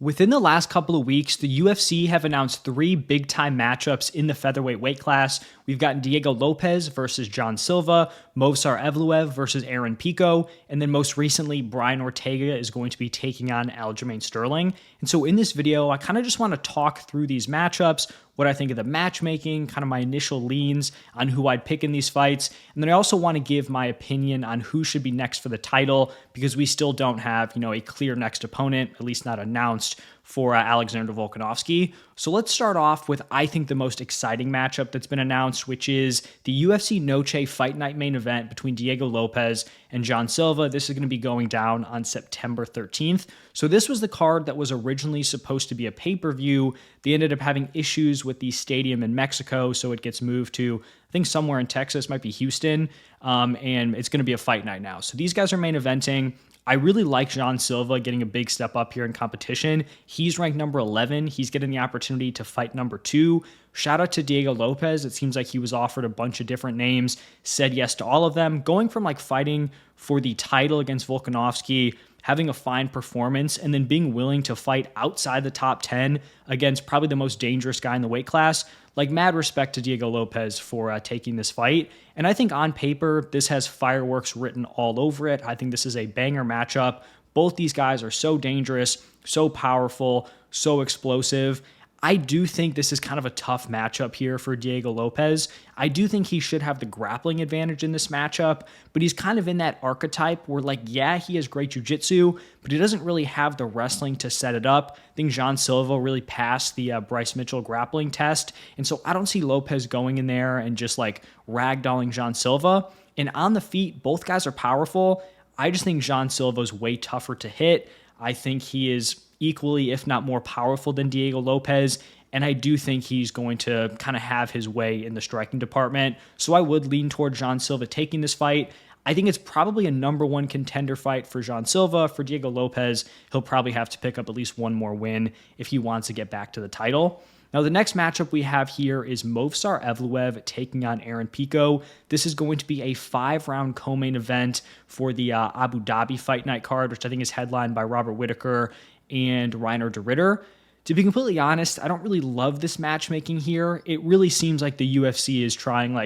Within the last couple of weeks, the UFC have announced three big-time matchups in the featherweight weight class. We've gotten Diego Lopes versus John Silva, Movsar Evloev versus Aaron Pico, and then most recently, Brian Ortega is going to be taking on Aljamain Sterling. And so in this video, I kind of just want to talk through these matchups, what I think of the matchmaking, kind of my initial leans on who I'd pick in these fights. And then I also want to give my opinion on who should be next for the title because we still don't have, a clear next opponent, at least not announced, for Alexander Volkanovski. So let's start off with, I think, the most exciting matchup that's been announced, which is the UFC Noche Fight Night main event between Diego Lopes and John Silva. This is going to be going down on September 13th. So this was the card that was originally supposed to be a pay-per-view. They ended up having issues with the stadium in Mexico, so it gets moved to, I think, somewhere in Texas, might be Houston, and it's going to be a fight night now. So these guys are main eventing. I really like John Silva getting a big step up here in competition. He's ranked number 11. He's getting the opportunity to fight number 2. Shout out to Diego Lopes. It seems like he was offered a bunch of different names, said yes to all of them. Going from fighting for the title against Volkanovski, having a fine performance, and then being willing to fight outside the top 10 against probably the most dangerous guy in the weight class. Mad respect to Diego Lopes for taking this fight. And I think on paper, this has fireworks written all over it. I think this is a banger matchup. Both these guys are so dangerous, so powerful, so explosive. I do think this is kind of a tough matchup here for Diego Lopes. I do think he should have the grappling advantage in this matchup, but he's kind of in that archetype where, yeah, he has great jiu-jitsu, but he doesn't really have the wrestling to set it up. I think John Silva really passed the Bryce Mitchell grappling test, and so I don't see Lopes going in there and just ragdolling John Silva. And on the feet, both guys are powerful. I just think John Silva is way tougher to hit. I think he is equally, if not more powerful than Diego Lopes. And I do think he's going to kind of have his way in the striking department. So I would lean toward John Silva taking this fight. I think it's probably a number one contender fight for John Silva. For Diego Lopes, he'll probably have to pick up at least one more win if he wants to get back to the title. Now, the next matchup we have here is Movsar Evloev taking on Aaron Pico. This is going to be a 5-round co-main event for the Abu Dhabi Fight Night card, which I think is headlined by Robert Whitaker and Reiner de Ritter. To be completely honest, I don't really love this matchmaking here. It really seems like the UFC is trying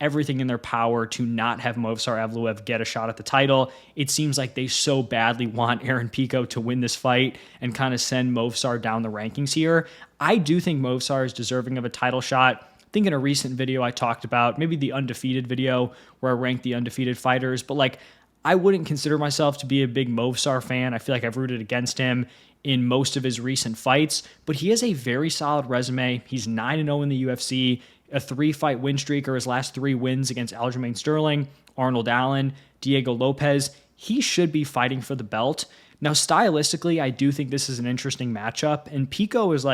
everything in their power to not have Movsar Evloev get a shot at the title. It seems like they so badly want Aaron Pico to win this fight and kind of send Movsar down the rankings here. I do think Movsar is deserving of a title shot. I think in a recent video I talked about, maybe the undefeated video where I ranked the undefeated fighters, but I wouldn't consider myself to be a big Movsar fan. I feel like I've rooted against him in most of his recent fights, but he has a very solid resume. He's 9-0 in the UFC, a 3-fight win streak, or his last 3 wins against Aljamain Sterling, Arnold Allen, Diego Lopes. He should be fighting for the belt. Now, stylistically, I do think this is an interesting matchup, and Pico is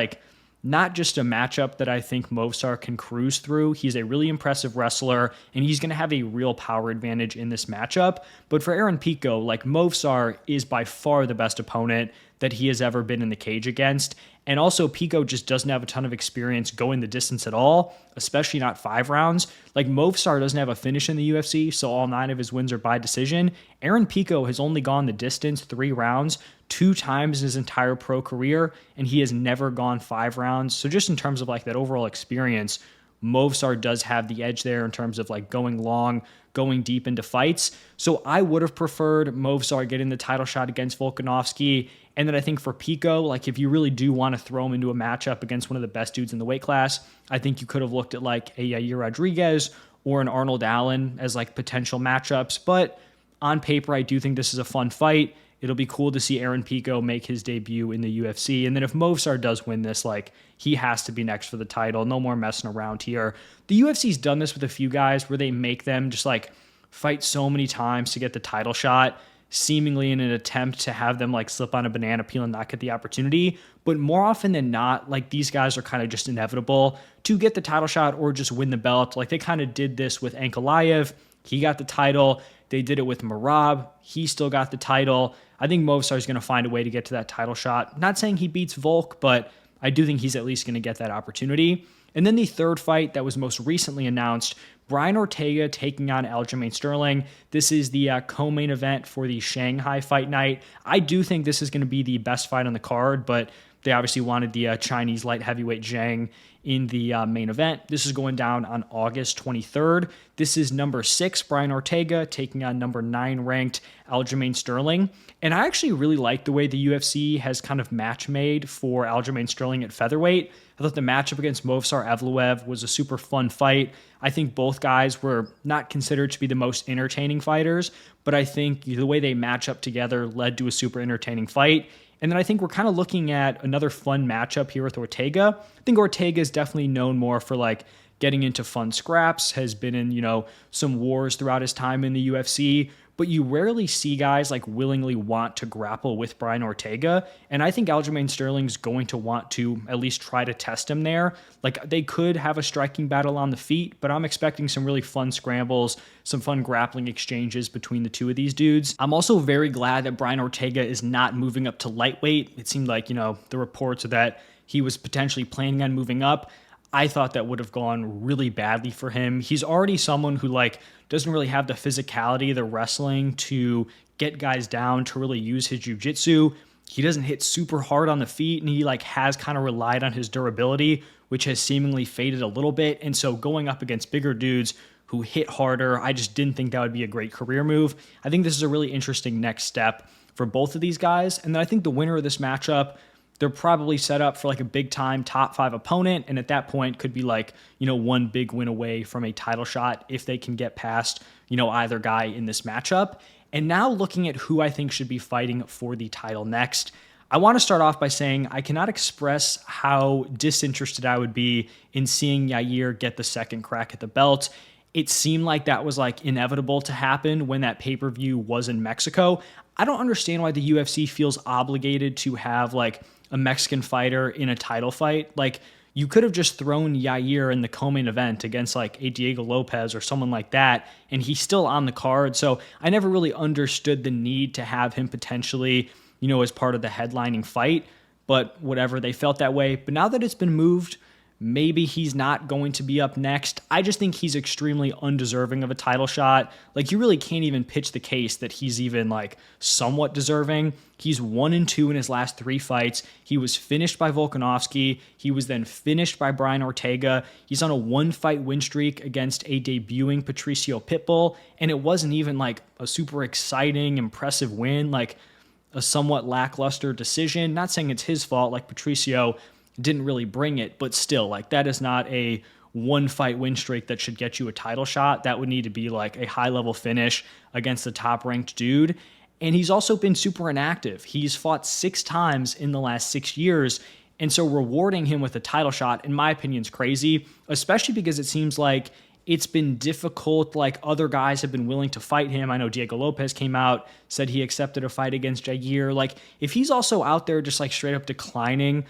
not just a matchup that I think Movsar can cruise through. He's a really impressive wrestler, and he's going to have a real power advantage in this matchup. But for Aaron Pico, Movsar is by far the best opponent that he has ever been in the cage against. And also, Pico just doesn't have a ton of experience going the distance at all, especially not 5 rounds. Movsar doesn't have a finish in the UFC, so all 9 of his wins are by decision. Aaron Pico has only gone the distance 3 rounds 2 times in his entire pro career, and he has never gone 5 rounds. So just in terms of that overall experience, Movsar does have the edge there in terms of going long, going deep into fights. So I would have preferred Movsar getting the title shot against Volkanovski. And then I think for Pico, if you really do want to throw him into a matchup against one of the best dudes in the weight class, I think you could have looked at a Yair Rodriguez or an Arnold Allen as potential matchups. But on paper, I do think this is a fun fight. It'll be cool to see Aaron Pico make his debut in the UFC. And then if Movsar does win this, he has to be next for the title. No more messing around here. The UFC's done this with a few guys where they make them just fight so many times to get the title shot, seemingly in an attempt to have them slip on a banana peel and not get the opportunity. But more often than not, these guys are kind of just inevitable to get the title shot or just win the belt. They kind of did this with Ankalaev. He got the title. They did it with Merab. He still got the title. I think Movsar is going to find a way to get to that title shot. Not saying he beats Volk, but I do think he's at least going to get that opportunity. And then the third fight that was most recently announced, Brian Ortega taking on Aljamain Sterling. This is the co-main event for the Shanghai fight night. I do think this is going to be the best fight on the card, but they obviously wanted the Chinese light heavyweight Zhang in the main event. This is going down on August 23rd. This is number 6, Brian Ortega, taking on number 9 ranked Aljamain Sterling. And I actually really like the way the UFC has kind of match made for Aljamain Sterling at featherweight. I thought the matchup against Movsar Evloev was a super fun fight. I think both guys were not considered to be the most entertaining fighters, but I think the way they match up together led to a super entertaining fight. And then I think we're kind of looking at another fun matchup here with Ortega. I think Ortega is definitely known more for like getting into fun scraps, has been in, some wars throughout his time in the UFC, but you rarely see guys like willingly want to grapple with Brian Ortega. And I think Aljamain Sterling's going to want to at least try to test him there. Like they could have a striking battle on the feet, but I'm expecting some really fun scrambles, some fun grappling exchanges between the two of these dudes. I'm also very glad that Brian Ortega is not moving up to lightweight. It seemed like, the reports are that he was potentially planning on moving up. I thought that would have gone really badly for him. He's already someone who doesn't really have the physicality, the wrestling to get guys down, to really use his jiu-jitsu. He doesn't hit super hard on the feet, and he has kind of relied on his durability, which has seemingly faded a little bit. And so going up against bigger dudes who hit harder, I just didn't think that would be a great career move. I think this is a really interesting next step for both of these guys. And then I think the winner of this matchup, they're probably set up for a big time top 5 opponent. And at that point could be one big win away from a title shot if they can get past, either guy in this matchup. And now looking at who I think should be fighting for the title next, I want to start off by saying I cannot express how disinterested I would be in seeing Yair get the second crack at the belt. It seemed like that was inevitable to happen when that pay-per-view was in Mexico. I don't understand why the UFC feels obligated to have a Mexican fighter in a title fight. You could have just thrown Yair in the co-main event against a Diego Lopes or someone like that, and he's still on the card. So I never really understood the need to have him potentially, as part of the headlining fight. But whatever, they felt that way. But now that it's been moved, maybe he's not going to be up next. I just think he's extremely undeserving of a title shot. You really can't even pitch the case that he's even somewhat deserving. He's 1-2 in his last 3 fights. He was finished by Volkanovski. He was then finished by Brian Ortega. He's on a 1-fight win streak against a debuting Patricio Pitbull. And it wasn't even a super exciting, impressive win, a somewhat lackluster decision. Not saying it's his fault, Patricio didn't really bring it, but still, that is not a 1-fight win streak that should get you a title shot. That would need to be a high-level finish against the top-ranked dude. And he's also been super inactive. He's fought 6 times in the last 6 years, and so rewarding him with a title shot, in my opinion, is crazy, especially because it seems like it's been difficult. Other guys have been willing to fight him. I know Diego Lopes came out, said he accepted a fight against Jair. If he's also out there just straight up declining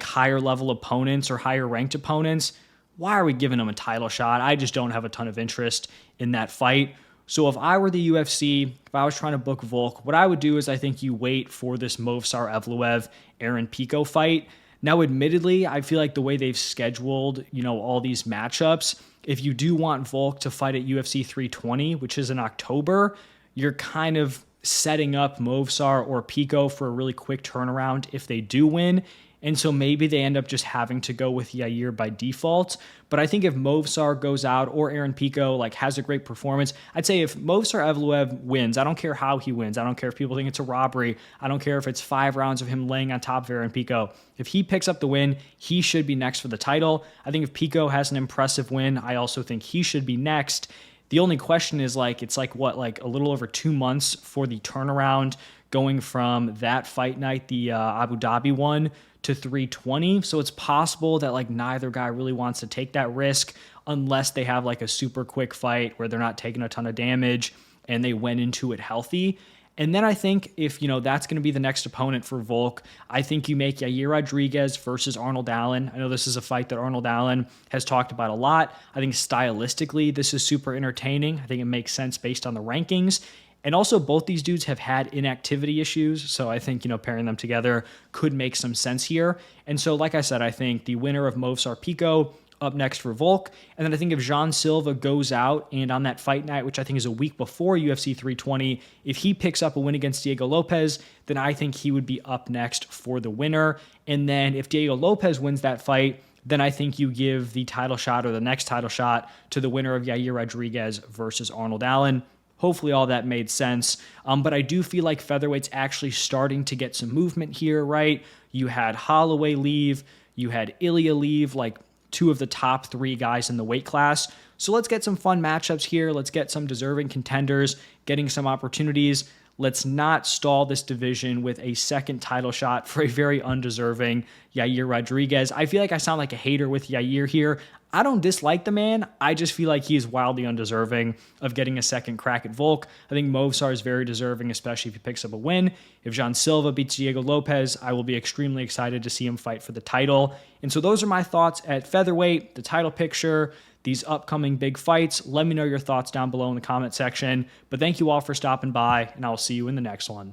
higher level opponents or higher ranked opponents, why are we giving him a title shot? I just don't have a ton of interest in that fight. So if I were the UFC, if I was trying to book Volk, what I would do is I think you wait for this Movsar Evloev Aaron Pico fight. Now, admittedly, I feel like the way they've scheduled, all these matchups, if you do want Volk to fight at UFC 320, which is in October, you're kind of setting up Movsar or Pico for a really quick turnaround if they do win. And so maybe they end up just having to go with Yair by default. But I think if Movsar goes out or Aaron Pico has a great performance, I'd say if Movsar Evloev wins, I don't care how he wins. I don't care if people think it's a robbery. I don't care if it's 5 rounds of him laying on top of Aaron Pico. If he picks up the win, he should be next for the title. I think if Pico has an impressive win, I also think he should be next. The only question is it's a little over 2 months for the turnaround going from that fight night, the Abu Dhabi one, to 320. So it's possible that neither guy really wants to take that risk unless they have a super quick fight where they're not taking a ton of damage and they went into it healthy. And then I think if, that's going to be the next opponent for Volk, I think you make Yair Rodriguez versus Arnold Allen. I know this is a fight that Arnold Allen has talked about a lot. I think stylistically, this is super entertaining. I think it makes sense based on the rankings. And also, both these dudes have had inactivity issues, so I think, pairing them together could make some sense here. And so, like I said, I think the winner of Movsar Pico up next for Volk. And then I think if Jean Silva goes out and on that fight night, which I think is a week before UFC 320, if he picks up a win against Diego Lopes, then I think he would be up next for the winner. And then if Diego Lopes wins that fight, then I think you give the title shot or the next title shot to the winner of Yair Rodriguez versus Arnold Allen. Hopefully all that made sense. But I do feel like featherweight's actually starting to get some movement here, right? You had Holloway leave, you had Ilya leave, like two of the top three guys in the weight class. So let's get some fun matchups here. Let's get some deserving contenders getting some opportunities. Let's not stall this division with a second title shot for a very undeserving Yair Rodriguez. I feel like I sound like a hater with Yair here. I don't dislike the man. I just feel like he is wildly undeserving of getting a second crack at Volk. I think Movsar is very deserving, especially if he picks up a win. If Jean Silva beats Diego Lopes, I will be extremely excited to see him fight for the title. And so those are my thoughts at featherweight, the title picture, these upcoming big fights. Let me know your thoughts down below in the comment section. But thank you all for stopping by, and I'll see you in the next one.